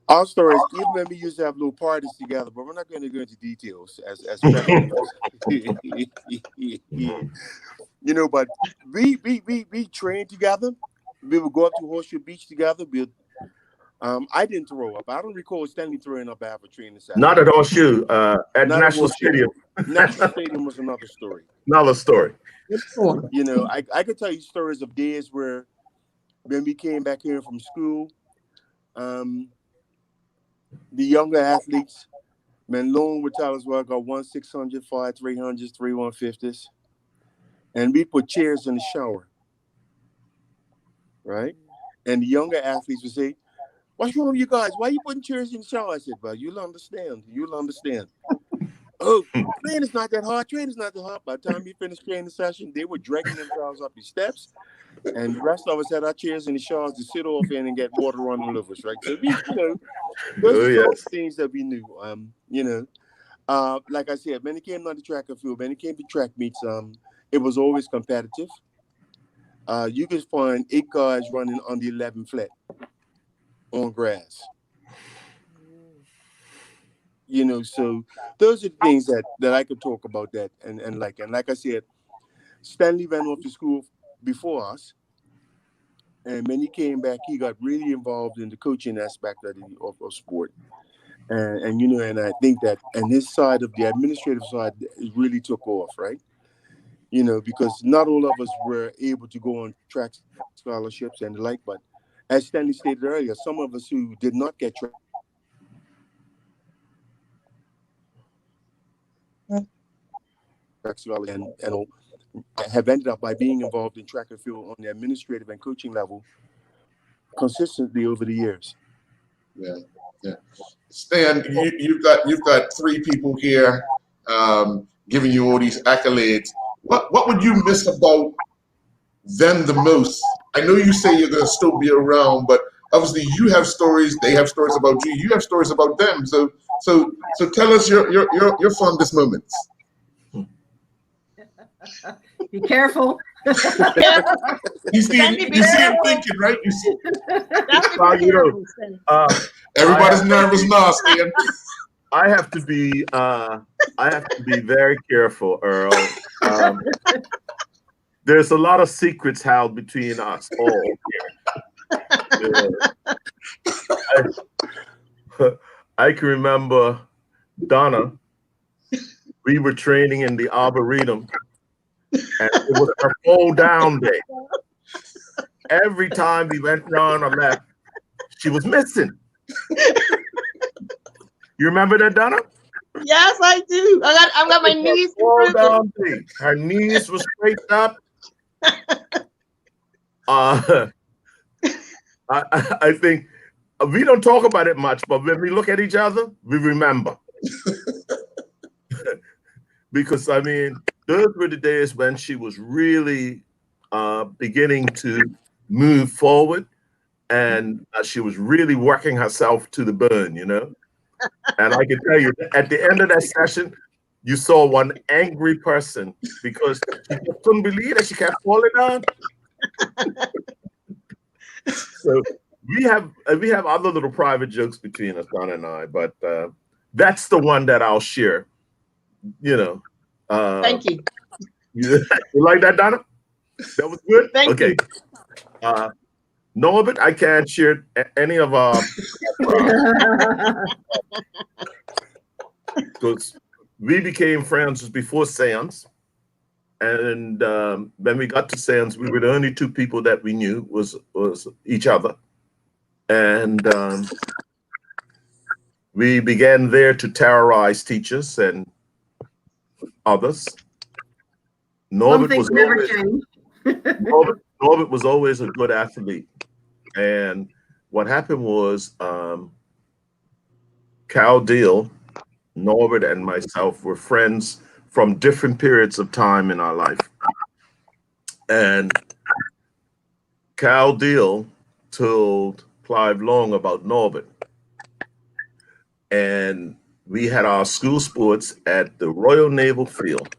our stories, even when we used to have little parties together, but we're not going to go into details as but we trained together. We would go up to Horseshoe Beach together. I didn't throw up. I don't recall Stanley throwing up after training Saturday. Not at Horseshoe. At National Stadium. National Stadium was another story. Another story. I could tell you stories of days where when we came back here from school, the younger athletes, Lone would tell us, well, I got 1-600, 5 300s, 3 150s. And we put chairs in the shower. Right? And the younger athletes would say, what's wrong with you guys? Why are you putting chairs in the shower? I said, well, you'll understand. You'll understand. oh, training's not that hard. Training's not that hard. By the time we finished training session, they were dragging themselves up the steps. And the rest of us had our chairs in the showers to sit off in and get water on all of us, right? So we, those are some things that we knew. Like I said, when it came on the track and field, when it came to track meets, it was always competitive. You could find 8 guys running on the 11 flat on grass. So those are the things that I could talk about that. And like I said, Stanley went off to school before us. And when he came back, he got really involved in the coaching aspect of sport. And I think that, and his side of the administrative side, it really took off, right? Because not all of us were able to go on track scholarships and the like, but as Stanley stated earlier, some of us who did not get track scholarship and have ended up by being involved in track and field on the administrative and coaching level consistently over the years. Yeah. Stan, you've got 3 people here giving you all these accolades. What would you miss about them the most? I know you say you're gonna still be around, but obviously you have stories, they have stories about you, you have stories about them. So tell us your fondest moments. Be careful. You see him thinking, right? You see. Everybody's nervous now, Stan. I have to be very careful, Earl. There's a lot of secrets held between us all here. I can remember Donna. We were training in the Arboretum, and it was her fall down day. Every time we went round or left, she was missing. You remember that, Donna? Yes, I do. I got my knees. Her knees were straight up. I think we don't talk about it much, but when we look at each other, we remember. Because I mean, those were the days when she was really beginning to move forward, and she was really working herself to the bone, And I can tell you, at the end of that session, you saw one angry person because she couldn't believe that she kept falling down. So we have other little private jokes between us, Donna and I, but that's the one that I'll share. Thank you. You like that, Donna? That was good? Thank you. Norbert, I can't share any of our because we became friends before Seance, and when we got to Seance, we were the only 2 people that we knew was each other, and we began there to terrorize teachers and others. Norbert was always a good athlete. And what happened was Cal Deal, Norbert, and myself were friends from different periods of time in our life. And Cal Deal told Clive Long about Norbert. And we had our school sports at the Royal Naval Field.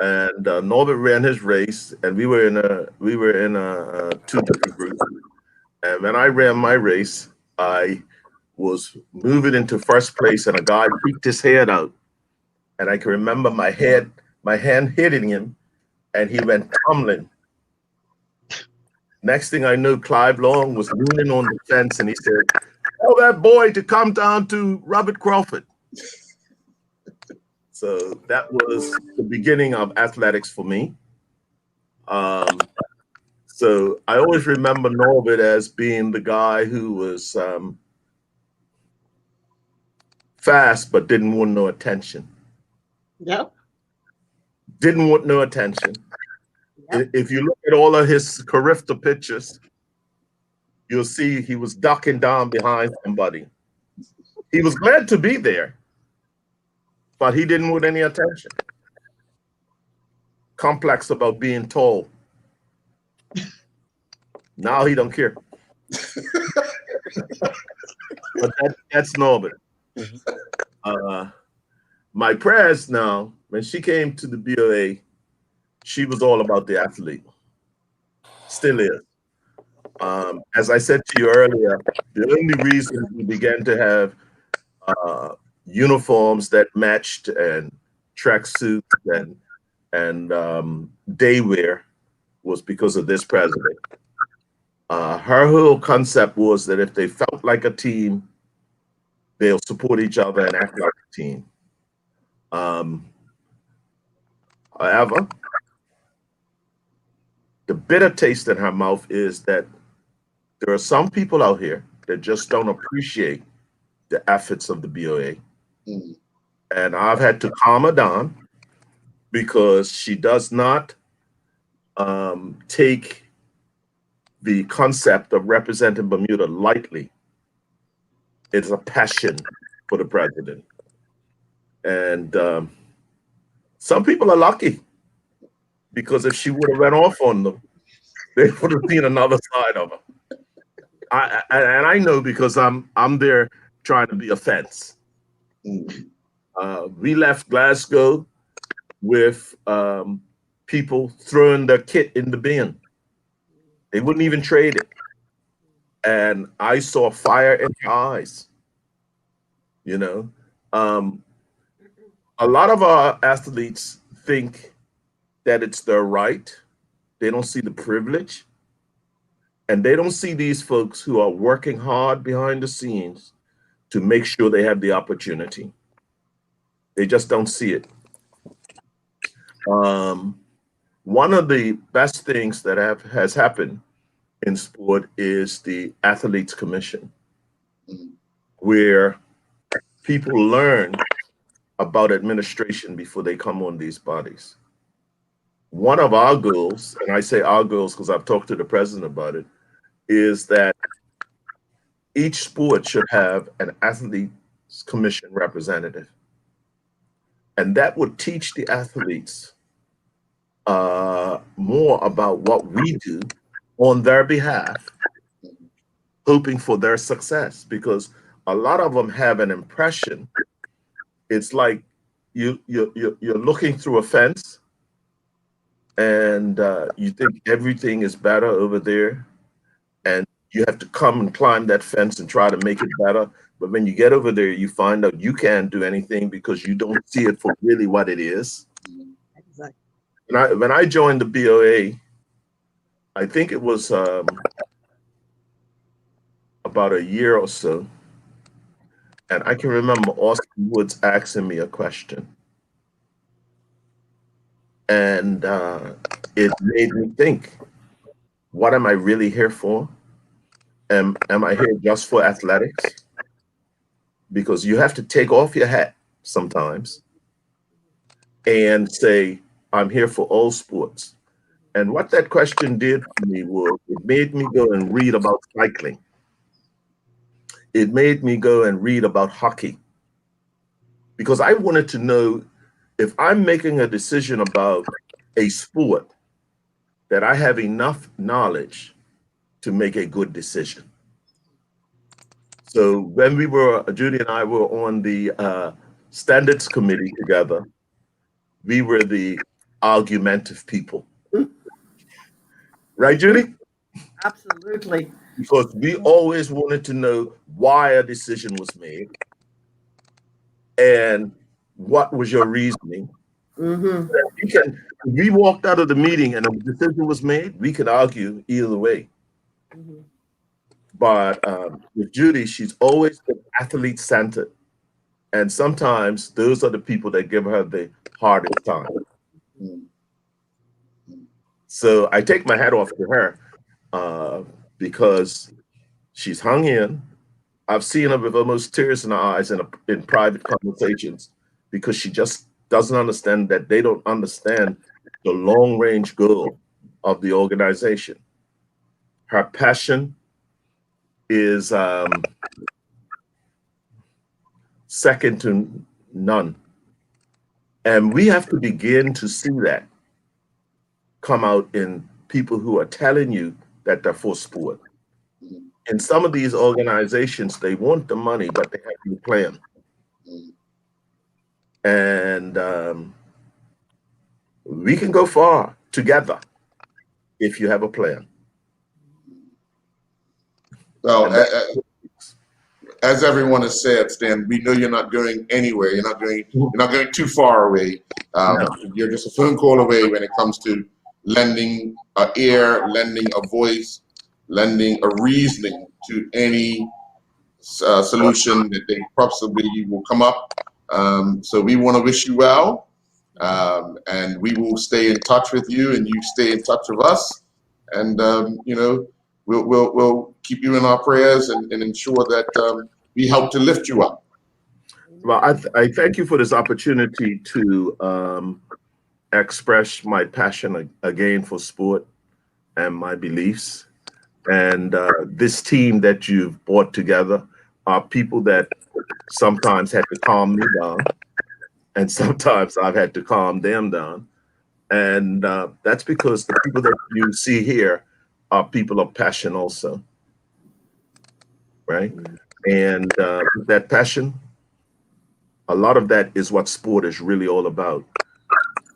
And Norbert ran his race, and we were in a 2 different groups. And when I ran my race, I was moving into first place, and a guy peeked his head out, and I can remember my hand hitting him, and he went tumbling. Next thing I knew, Clive Long was leaning on the fence, and he said, "Tell that boy to come down to Robert Crawford." So that was the beginning of athletics for me. So I always remember Norbert as being the guy who was fast but didn't want no attention. Yep. Didn't want no attention. Yep. If you look at all of his Carifta pictures, you'll see he was ducking down behind somebody. He was glad to be there, but he didn't want any attention. Complex about being tall. Now he don't care. But that's Norbert. My prayers now, when she came to the BOA, she was all about the athlete. Still is. As I said to you earlier, the only reason we began to have uniforms that matched and tracksuits and day wear was because of this president. Her whole concept was that if they felt like a team, they'll support each other and act like a team. However, the bitter taste in her mouth is that there are some people out here that just don't appreciate the efforts of the BOA. Mm. And I've had to calm her down because she does not take the concept of representing Bermuda lightly. It's a passion for the president. And some people are lucky because if she would have went off on them, they would have seen another side of her. And I know because I'm there trying to be a fence. Mm. We left Glasgow with people throwing their kit in the bin. They wouldn't even trade it. And I saw fire in her eyes. You know, a lot of our athletes think that it's their right. They don't see the privilege. And they don't see these folks who are working hard behind the scenes to make sure they have the opportunity. They just don't see it. One of the best things that has happened in sport is the Athletes Commission, where people learn about administration before they come on these bodies. One of our goals, and I say our goals because I've talked to the president about it, is that each sport should have an Athletes Commission representative. And that would teach the athletes more about what we do on their behalf, hoping for their success, because a lot of them have an impression. It's like you're looking through a fence and you think everything is better over there, and you have to come and climb that fence and try to make it better. But when you get over there, you find out you can't do anything because you don't see it for really what it is. Exactly. When I joined the BOA, I think it was about a year or so, and I can remember Austin Woods asking me a question, and it made me think, what am I really here for? Am I here just for athletics? Because you have to take off your hat sometimes and say, I'm here for all sports. And what that question did for me was it made me go and read about cycling. It made me go and read about hockey. Because I wanted to know if I'm making a decision about a sport, that I have enough knowledge to make a good decision. So when Judy and I were on the standards committee together, we were the argumentative people. Right, Judy? Absolutely. Because we always wanted to know why a decision was made and what was your reasoning. Mm-hmm. We walked out of the meeting and a decision was made, we could argue either way. Mm-hmm. But with Judy, she's always been athlete-centered. And sometimes those are the people that give her the hardest time. So I take my hat off to her because she's hung in. I've seen her with almost tears in her eyes in private conversations because she just doesn't understand that they don't understand the long-range goal of the organization. Her passion is second to none. And we have to begin to see that come out in people who are telling you that they're for sport. In some of these organizations, they want the money, but they have no plan. And we can go far together if you have a plan. Well, as everyone has said, Stan, we know you're not going anywhere. You're not going too far away. No. You're just a phone call away when it comes to lending an ear, lending a voice, lending a reasoning to any solution that they possibly will come up. So we want to wish you well, and we will stay in touch with you, and you stay in touch with us, and you know, we'll keep you in our prayers and ensure that we help to lift you up. Well, I thank you for this opportunity to express my passion again for sport and my beliefs. And this team that you've brought together are people that sometimes had to calm me down, and sometimes I've had to calm them down. And that's because the people that you see here are people of passion also, right? And that passion, a lot of that is what sport is really all about.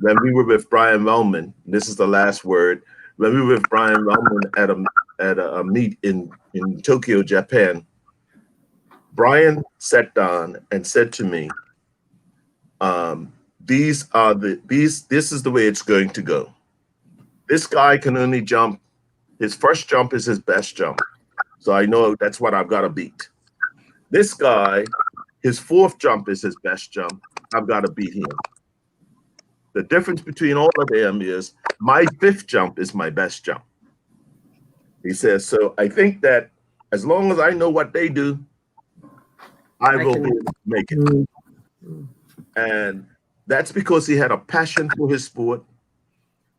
When we were with Brian Wellman, this is the last word, when we were with Brian Wellman at a meet in Tokyo, Japan, Brian sat down and said to me, this is the way it's going to go. This guy can only jump. His first jump is his best jump. So I know that's what I've got to beat. This guy, his fourth jump is his best jump. I've got to beat him. The difference between all of them is my fifth jump is my best jump. He says, so I think that as long as I know what they do, I will be able to make it. And that's because he had a passion for his sport.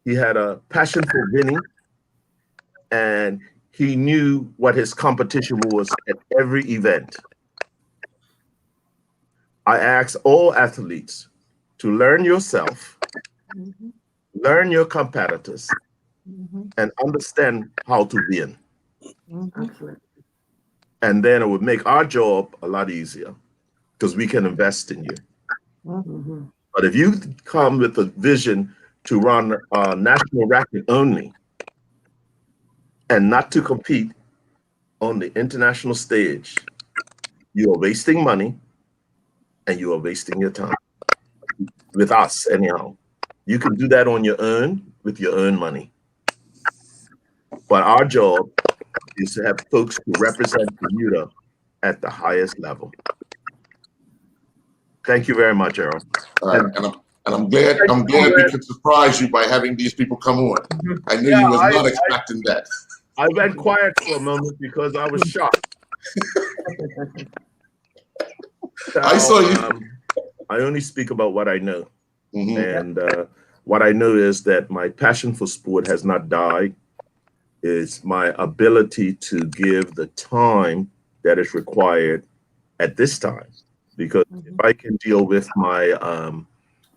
He had a passion for winning. And he knew what his competition was at every event. I ask all athletes to learn yourself, learn your competitors, and understand how to win. And then it would make our job a lot easier because we can invest in you. But if you come with a vision to run national racket only and not to compete on the international stage, you are wasting money and you are wasting your time. With us, anyhow. You can do that on your own with your own money. But our job is to have folks who represent Bermuda at the highest level. Thank you very much, Errol. And I'm glad we could surprise you by having these people come on. I knew you was not expecting that. I went quiet for a moment because I was shocked. I saw you. I only speak about what I know. And what I know is that my passion for sport has not died. It's my ability to give the time that is required at this time. Because if I can deal with my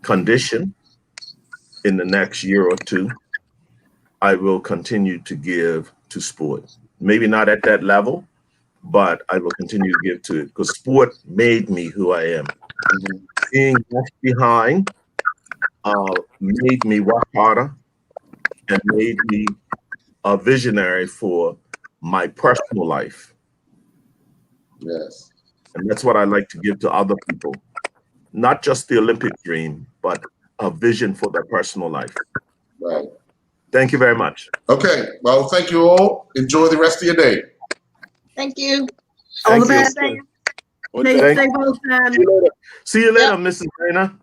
condition in the next year or two, I will continue to give to sport. Maybe not at that level, but I will continue to give to it because sport made me who I am. Being left behind made me work harder and made me a visionary for my personal life. Yes. And that's what I like to give to other people. Not just the Olympic dream, but a vision for their personal life. Right. Thank you very much. Okay. Well, thank you all. Enjoy the rest of your day. Thank you. All the best. Stay well, Stan. See you later, Mrs. Dana.